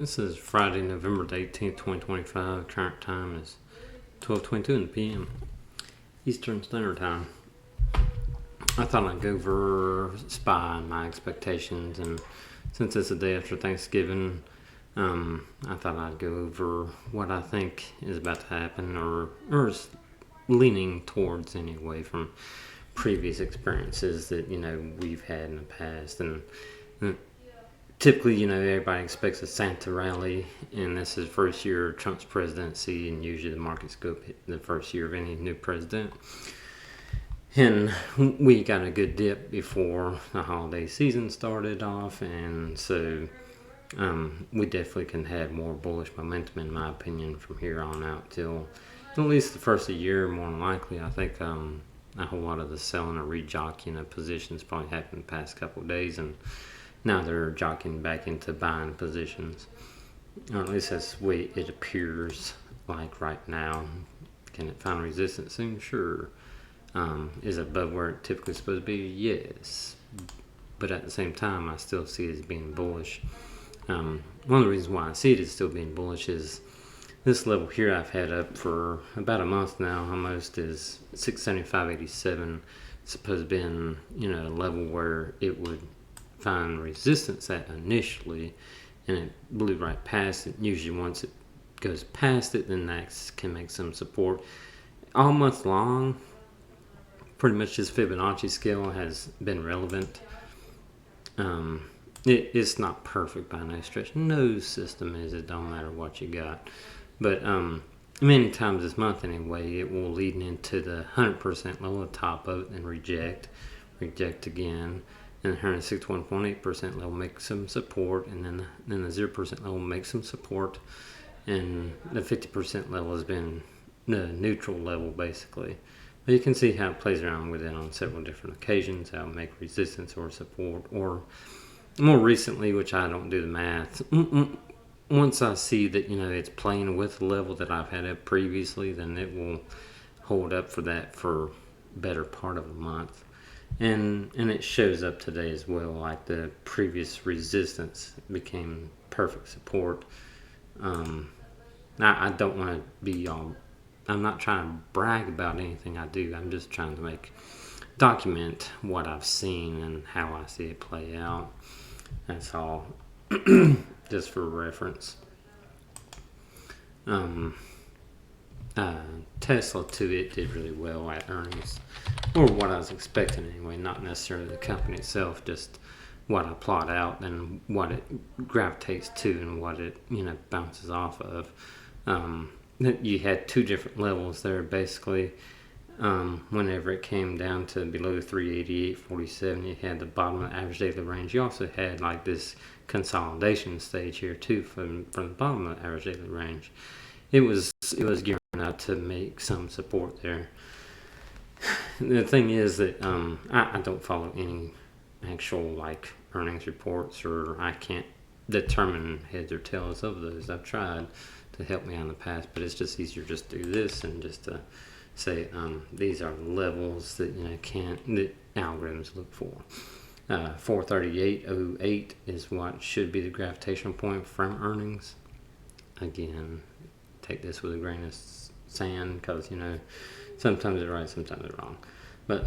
This is Friday, November the 18th, 2025. Current time is 12:22 p.m. Eastern Standard Time. I thought I'd go over SPY and my expectations, and since it's the day after Thanksgiving, I thought I'd go over what I think is about to happen, or is leaning towards anyway from previous experiences that we've had in the past. And typically, everybody expects a Santa rally, and this is first year of Trump's presidency, and usually the markets go up the first year of any new president. And we got a good dip before the holiday season started off, and so we definitely can have more bullish momentum, in my opinion, from here on out till at least the first of the year, more than likely. I think a whole lot of the selling or rejockeying of positions probably happened the past couple of days, and now they're jockeying back into buying positions. Or at least that's the way it appears like right now. Can it find resistance soon? Sure. Is it above where it typically is supposed to be? Yes. But at the same time, I still see it as being bullish. One of the reasons why I see it as still being bullish is this level here I've had up for about a month now, almost, is 675.87. It's supposed to be in, a level where it would find resistance at initially, and it blew right past it. Usually once it goes past it, then that can make some support. All month long, pretty much this Fibonacci scale has been relevant. It's not perfect by no stretch. No system is. It don't matter what you got. But many times this month anyway, it will lead into the 100% level, top out and reject again. And the 161.8% level make some support, and then the 0% level make some support, and the 50% level has been the neutral level basically. But you can see how it plays around with it on several different occasions, how it make resistance or support, or more recently, which I don't do the math. Once I see that it's playing with the level that I've had up previously, then it will hold up for that for better part of a month. And it shows up today as well, like the previous resistance became perfect support. I don't want to be all, I'm not trying to brag about anything I do. I'm just trying to document what I've seen and how I see it play out. That's all, just for reference. Tesla too, it did really well at earnings, or what I was expecting anyway, not necessarily the company itself, just what I plot out and what it gravitates to and what it bounces off of. You had two different levels there basically. Whenever it came down to below 388.47, you had the bottom of the average daily range. You also had like this consolidation stage here too from the bottom of the average daily range. It was gearing up to make some support there. The thing is that I don't follow any actual earnings reports, or I can't determine heads or tails of those. I've tried to help me out in the past, but it's just easier just to do this and just to say these are levels that that algorithms look for. 438.08 is what should be the gravitational point from earnings. Again, take this with a grain of sand, because sometimes it's right, sometimes it's wrong. But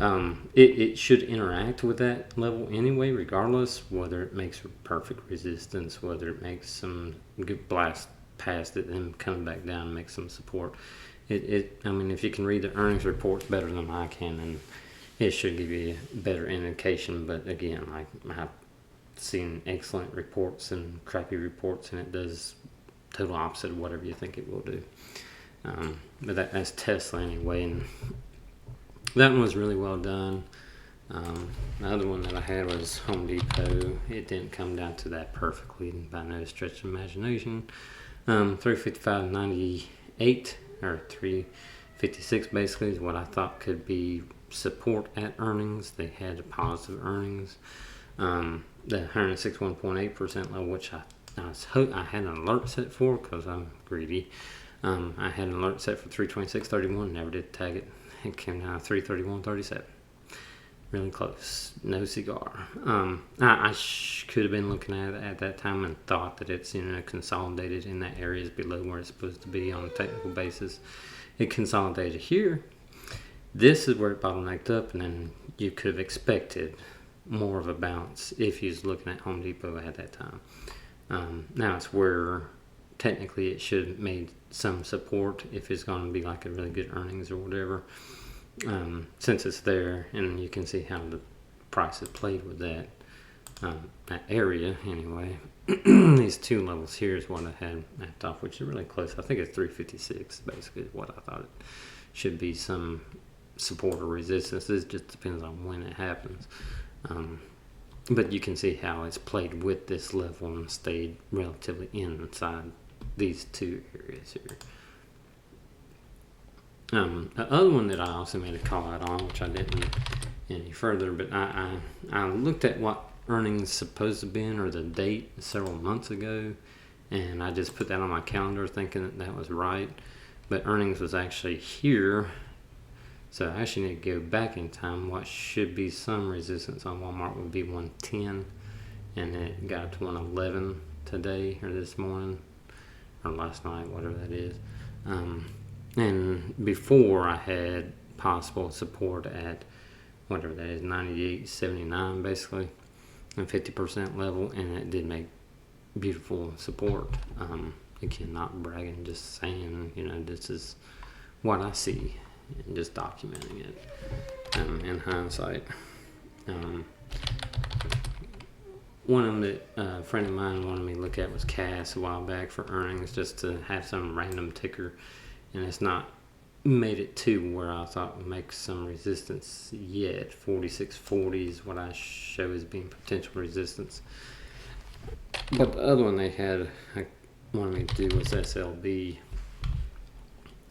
it should interact with that level anyway, regardless whether it makes perfect resistance, whether it makes some good blast past it, then coming back down and make some support. I mean, if you can read the earnings reports better than I can, then it should give you a better indication. But again, I've seen excellent reports and crappy reports, and it does total opposite of whatever you think it will do. But that's Tesla anyway, and that one was really well done. The other one that I had was Home Depot. It didn't come down to that perfectly by no stretch of imagination. 355.98 or 356 basically is what I thought could be support at earnings. They had positive earnings. The 161.8% level, which I had an alert set for because I'm greedy. I had an alert set for 326.31, never did tag it. It came down to 331.37. really close. No cigar. I could have been looking at it at that time and thought that it's consolidated in that area is below where it's supposed to be on a technical basis. It consolidated here. This is where it bottlenecked up, and then you could have expected more of a bounce if you was looking at Home Depot at that time. Now it's where technically it should have made some support if it's going to be like a really good earnings or whatever. Since it's there, and you can see how the price has played with that area anyway. These two levels here is what I had mapped off, which is really close. I think it's 356 basically is what I thought it should be. Some support or resistance. It just depends on when it happens. But you can see how it's played with this level and stayed relatively inside these two areas here. The other one that I also made a call out on, which I didn't any further, but I looked at what earnings supposed to be in, or the date, several months ago, and I just put that on my calendar thinking that was right, but earnings was actually here. So I actually need to go back in time. What should be some resistance on Walmart would be 110, and it got to 111 today or this morning or last night, whatever that is. And before I had possible support at whatever that is, 98.79 basically, and 50% level, and it did make beautiful support. Again, not bragging, just saying, this is what I see. And just documenting it in hindsight. One of them that a friend of mine wanted me to look at was CAS a while back for earnings, just to have some random ticker, and it's not made it to where I thought would make some resistance yet. 46.40 is what I show as being potential resistance. But the other one they had I wanted me to do was SLB,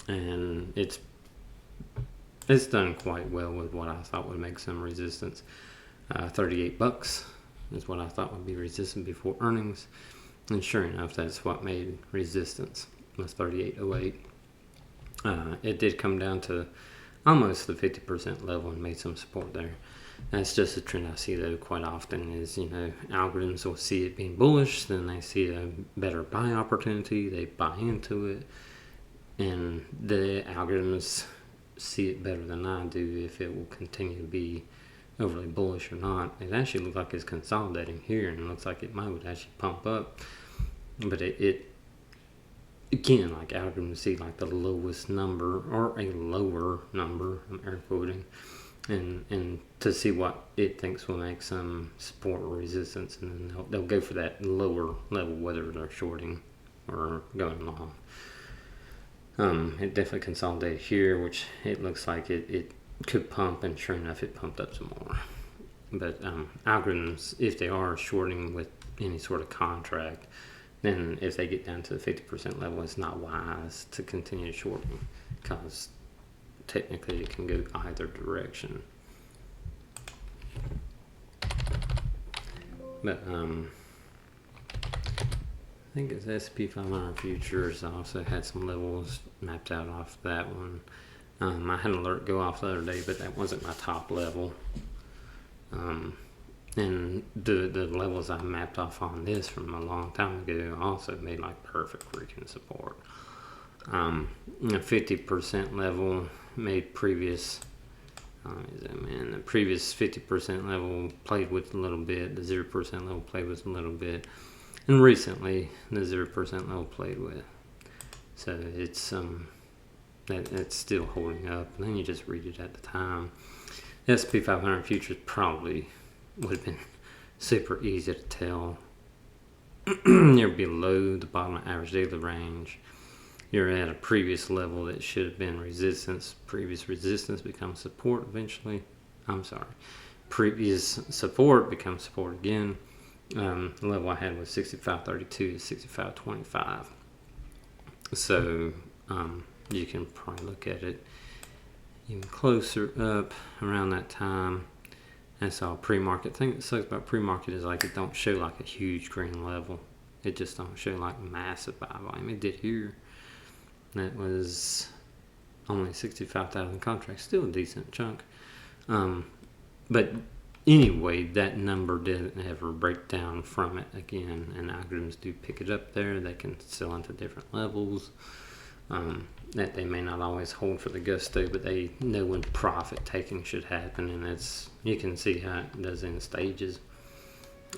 and it's done quite well with what I thought would make some resistance. $38 is what I thought would be resistance before earnings, and sure enough, that's what made resistance. It was 38.08. It did come down to almost the 50% level and made some support there. That's just a trend I see though quite often is, algorithms will see it being bullish, then they see a better buy opportunity, they buy into it, and the algorithms see it better than I do if it will continue to be overly bullish or not. It actually looks like it's consolidating here, and it looks like it might actually pump up, but it again, like algorithms see like the lowest number or a lower number, I'm air quoting, and to see what it thinks will make some support or resistance, and then they'll go for that lower level, whether they're shorting or going long. It definitely consolidated here, which it looks like it could pump, and sure enough, it pumped up some more. But algorithms, if they are shorting with any sort of contract, then if they get down to the 50% level, it's not wise to continue shorting, because technically it can go either direction. But I think it's S&P 500 futures. I also had some levels mapped out off that one. I had an alert go off the other day, but that wasn't my top level. And the levels I mapped off on this from a long time ago also made like perfect freaking support. The 50% level made previous. The previous 50% level played with a little bit. The 0% level played with a little bit. And recently, the 0% level played with. So it's it's still holding up. And then you just read it at the time. The S&P 500 futures probably would have been super easy to tell. You're below the bottom of average daily range. You're at a previous level that should have been resistance. Previous resistance becomes support eventually. Previous support becomes support again. The level I had was 65.32 to 65.25. So you can probably look at it even closer up around that time. That's all pre-market. The thing that sucks about pre-market is like it don't show like a huge green level. It just don't show like massive buy volume. It did here. That was only 65,000 contracts, still a decent chunk. but anyway, that number didn't ever break down from it again, and algorithms do pick it up there. They can sell into different levels that they may not always hold for the gusto, but they know when profit taking should happen, and that's, you can see how it does in stages.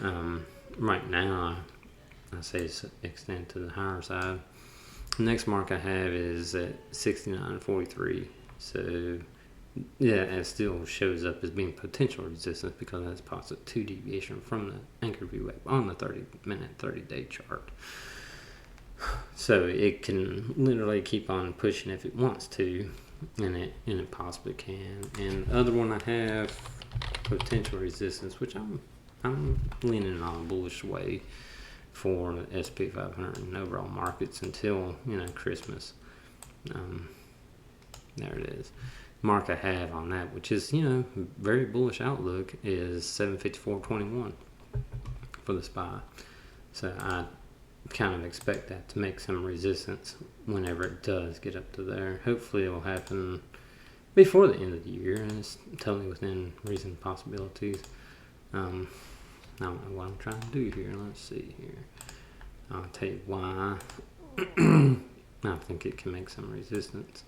Right now, I say it's extended to the higher side. The next mark I have is at 69.43. So yeah, it still shows up as being potential resistance because that's positive 2 deviation from the anchor VWAP on the 30-minute, 30-day chart. So it can literally keep on pushing if it wants to, and it possibly can. And the other one I have, potential resistance, which I'm leaning on a bullish way for the SP 500 and overall markets until Christmas. There it is. Mark I have on that, which is very bullish outlook, is 754.21 for the SPY. So I kind of expect that to make some resistance whenever it does get up to there. Hopefully it will happen before the end of the year, and it's totally within reason possibilities. I don't know what I'm trying to do here. Let's see here. I'll tell you why I think it can make some resistance.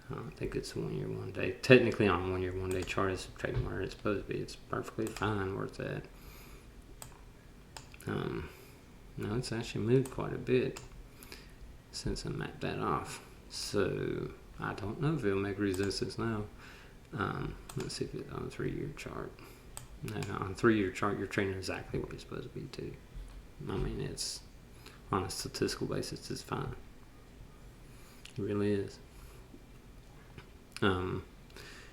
I don't think it's 1 year, 1 day. Technically, on a 1 year, 1 day chart, it's trading where it's supposed to be. It's perfectly fine where it's at. No, it's actually moved quite a bit since I mapped that off. So I don't know if it'll make resistance now. Let's see if it's on a 3 year chart. No, on a 3 year chart, you're trading exactly what it's supposed to be too. I mean, it's on a statistical basis, it's fine. It really is.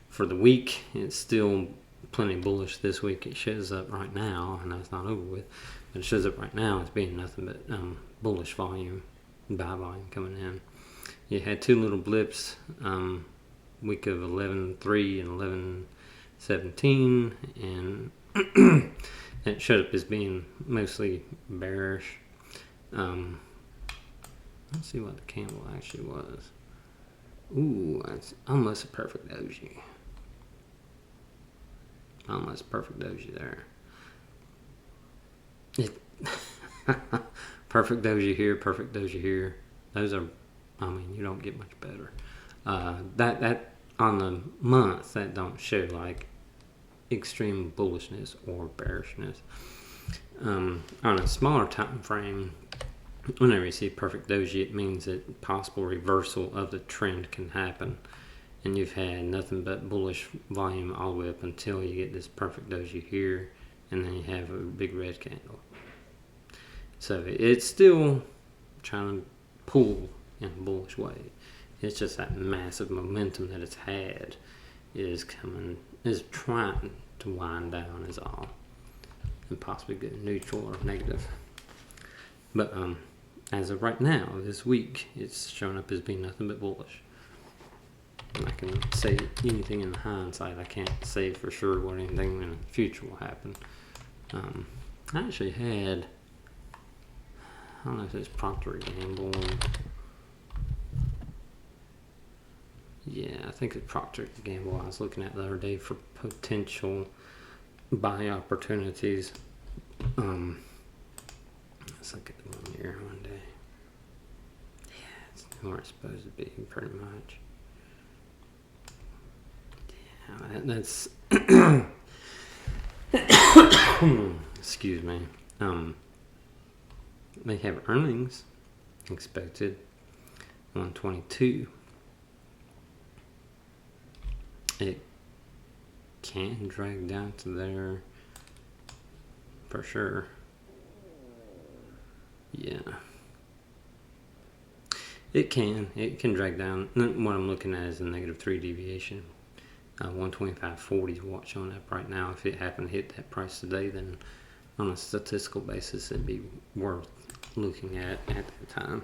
For the week, it's still plenty bullish this week. It shows up right now. I know it's not over with, but it shows up right now as being nothing but bullish volume, buy volume coming in. You had two little blips, week of 11.3 and 11.17, and it showed up as being mostly bearish. Let's see what the candle actually was. Ooh, that's almost a perfect doji. Almost perfect doji there. Perfect doji here, perfect doji here. Those are, I mean, you don't get much better. That on the month, that don't show like extreme bullishness or bearishness. On a smaller time frame, whenever you see perfect doji, it means that possible reversal of the trend can happen, and you've had nothing but bullish volume all the way up until you get this perfect doji here, and then you have a big red candle. So it's still trying to pull in a bullish way. It's just that massive momentum that it's had is trying to wind down is all, and possibly go neutral or negative. But as of right now, this week, it's shown up as being nothing but bullish. I can say anything in hindsight. I can't say for sure what anything in the future will happen. I actually had, I don't know if it's Procter & Gamble. Yeah, I think it's Procter & Gamble I was looking at the other day for potential buy opportunities. Let's look at the 1 year, 1 day. Yeah, it's where it's supposed to be, pretty much. Yeah, that's excuse me. They have earnings expected 122. It can drag down to there for sure. Yeah, it can drag down. What I'm looking at is a -3 deviation. 125.40 is what's showing up right now. If it happened to hit that price today, then on a statistical basis, it'd be worth looking at that time.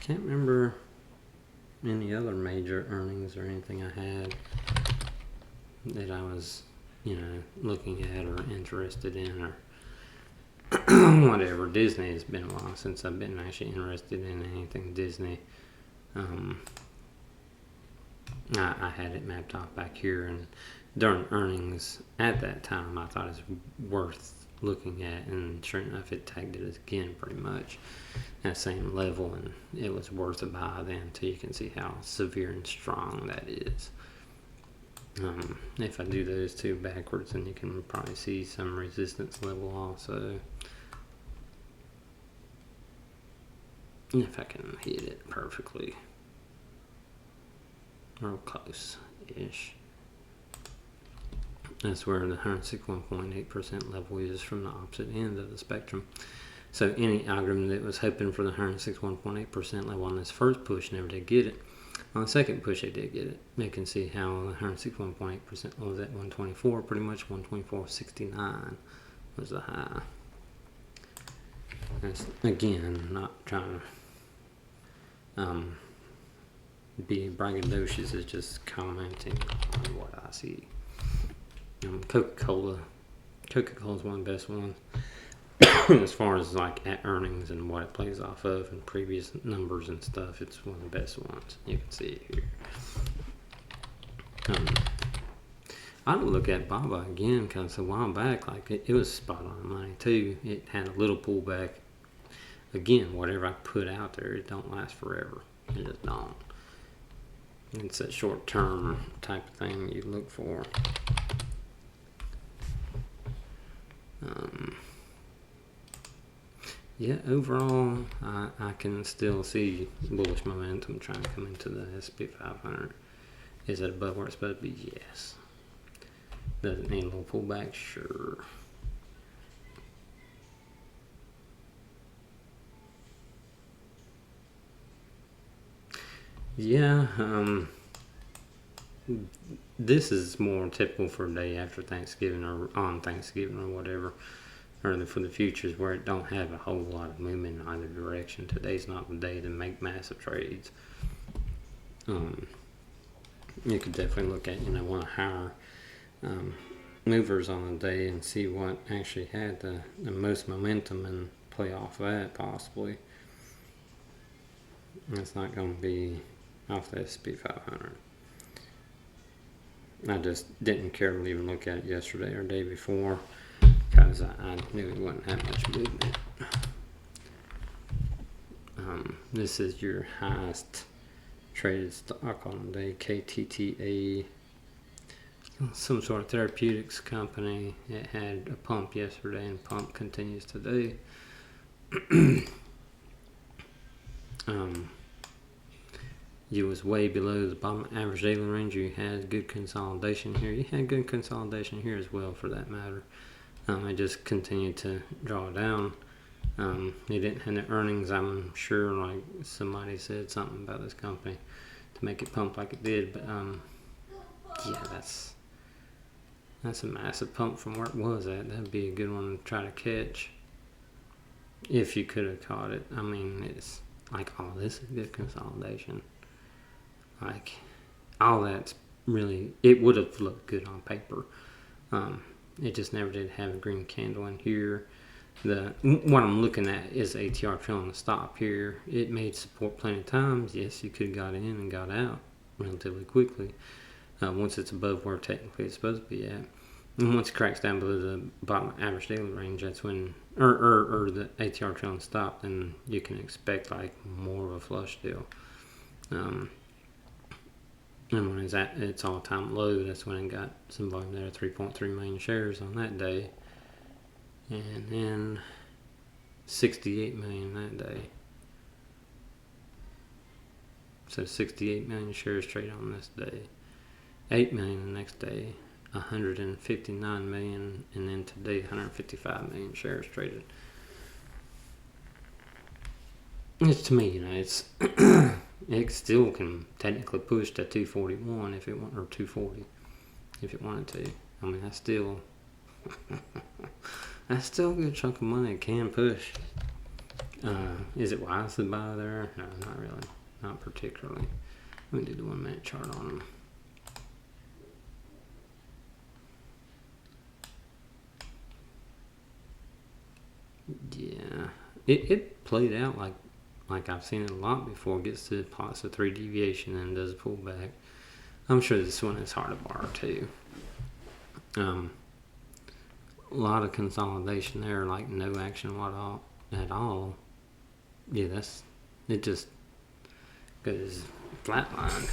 Can't remember any other major earnings or anything I had that I was, looking at or interested in, or whatever. Disney has been a while since I've been actually interested in anything Disney. I had it mapped out back here, and during earnings at that time, I thought it was worth looking at, and sure enough, it tagged it again pretty much at the same level, and it was worth a buy then, until you can see how severe and strong that is. If I do those two backwards, then you can probably see some resistance level also. If I can hit it perfectly. Or close-ish. That's where the 161.8% level is from the opposite end of the spectrum. So any algorithm that was hoping for the 161.8% level on this first push never did get it. On the second push, they did get it. You can see how the 161.8% was at 124, pretty much 124.69 was the high. That's, again, not trying to be braggadocious, is just commenting on what I see. Coca-Cola is one of the best ones as far as like at earnings and what it plays off of and previous numbers and stuff. It's one of the best ones. You can see it here. I would look at Baba again, because a while back, like it was spot on money too. It had a little pullback. Again, whatever I put out there, it don't last forever. It just don't. It's a short term type of thing you look for. Yeah, overall, I can still see bullish momentum trying to come into the S&P 500. Is it above where it's supposed to be? Yes. Does it need a little pullback? Sure. Yeah, this is more typical for a day after Thanksgiving or on Thanksgiving or whatever, or for the futures where it don't have a whole lot of movement in either direction. Today's not the day to make massive trades. You could definitely look at, one of the higher movers on the day and see what actually had the most momentum and play off of that possibly. It's not going to be off the S&P 500. I just didn't care to even look at it yesterday or day before, because I knew it wouldn't have much movement. This is your highest traded stock on the day, KTTA, some sort of therapeutics company. It had a pump yesterday, and pump continues today. You was way below the bottom average daily range. You had good consolidation here. You had good consolidation here as well, for that matter. It just continued to draw down. It didn't have the earnings, I'm sure, like somebody said something about this company to make it pump like it did. But yeah, that's a massive pump from where it was at. That'd be a good one to try to catch if you could have caught it. I mean, it's like, oh, this is good consolidation. Like, all that's really, it would have looked good on paper. It just never did have a green candle in here. What I'm looking at is ATR trailing the stop here. It made support plenty of times. Yes, you could have got in and got out relatively quickly. Once it's above where technically it's supposed to be at. And once it cracks down below the bottom average daily range, that's when, or the ATR trailing stop, then you can expect like more of a flush deal. And when it's at its all-time low, that's when it got some volume there, 3.3 million shares on that day. And then 68 million that day. So 68 million shares traded on this day. 8 million the next day. 159 million. And then today, 155 million shares traded. It's, to me, it's... It still can technically push to 241 if it want, or 240 if it wanted to. I mean, that's still a good chunk of money it can push. Is it wise to buy there? No, not really. Not particularly. Let me do the 1 minute chart on them. it played out like I've seen it a lot before. It gets to plots a 3 deviation and does a pullback. I'm sure this one is hard to bar too. A lot of consolidation there, like no action at all. Yeah, it just goes flatline.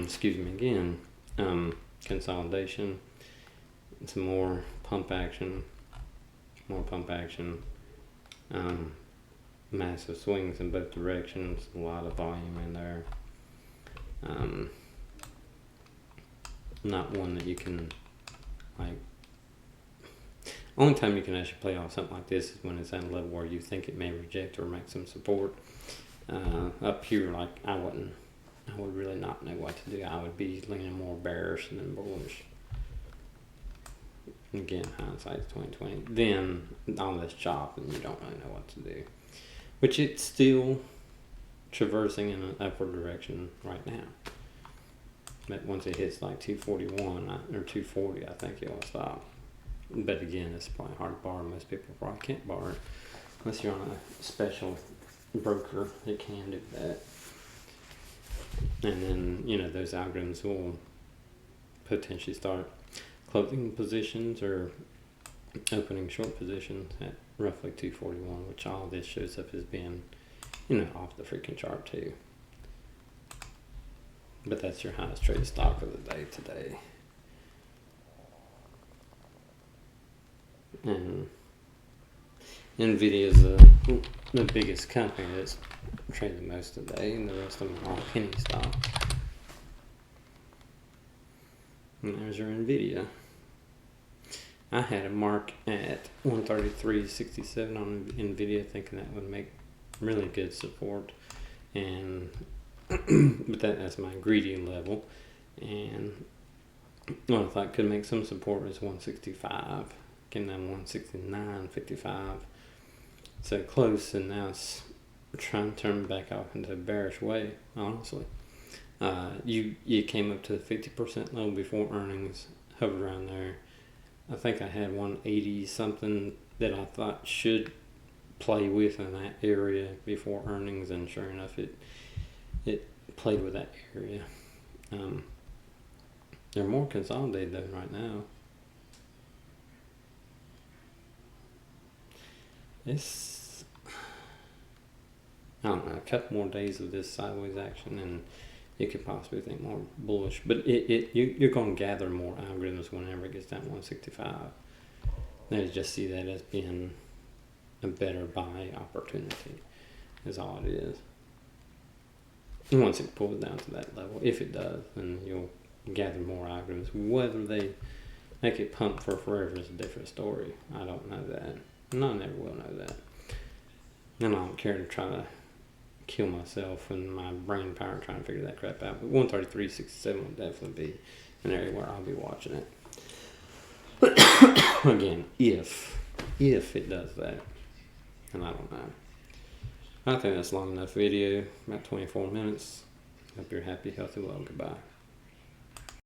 Excuse me again. Consolidation. Some more pump action. Massive swings in both directions. A lot of volume in there. Not one that you can like. Only time you can actually play off something like this is when it's at a level where you think it may reject or make some support. Up here, like I would really not know what to do. I would be leaning more bearish than bullish. Again, hindsight's 2020. Then all this chop, and you don't really know what to do. Which it's still traversing in an upward direction right now. But once it hits like 241 or 240, I think it'll stop. But again, it's probably hard to bar. Most people probably can't bar it unless you're on a special broker that can do that. And then, those algorithms will potentially start closing positions or opening short positions at roughly 241, which all this shows up as being, off the freaking chart too. But that's your highest traded stock of the day today. And NVIDIA is the biggest company that's traded the most today, and the rest of them are all penny stock. And there's your NVIDIA. I had a mark at 133.67 on NVIDIA, thinking that would make really good support, and but that's my greedy level. And what I thought could make some support was 165. Getting down 169.55. So close, and now it's trying to turn back off into a bearish way, honestly. You came up to the 50% level before earnings, hovered around there. I think I had 180 something that I thought should play with in that area before earnings, and sure enough, it played with that area. They're more consolidated though right now. It's, I don't know, a couple more days of this sideways action, and you could possibly think more bullish. But you're going to gather more algorithms whenever it gets down to 165. They just see that as being a better buy opportunity, is all it is. And once it pulls down to that level, if it does, then you'll gather more algorithms. Whether they make it pump for forever is a different story. I don't know that. And I never will know that. And I don't care to try to kill myself and my brain power trying to figure that crap out. But 133.67 will definitely be an area where I'll be watching it. Again, if it does that. And I don't know. I think that's long enough video. About 24 minutes. Hope you're happy, healthy, well, goodbye.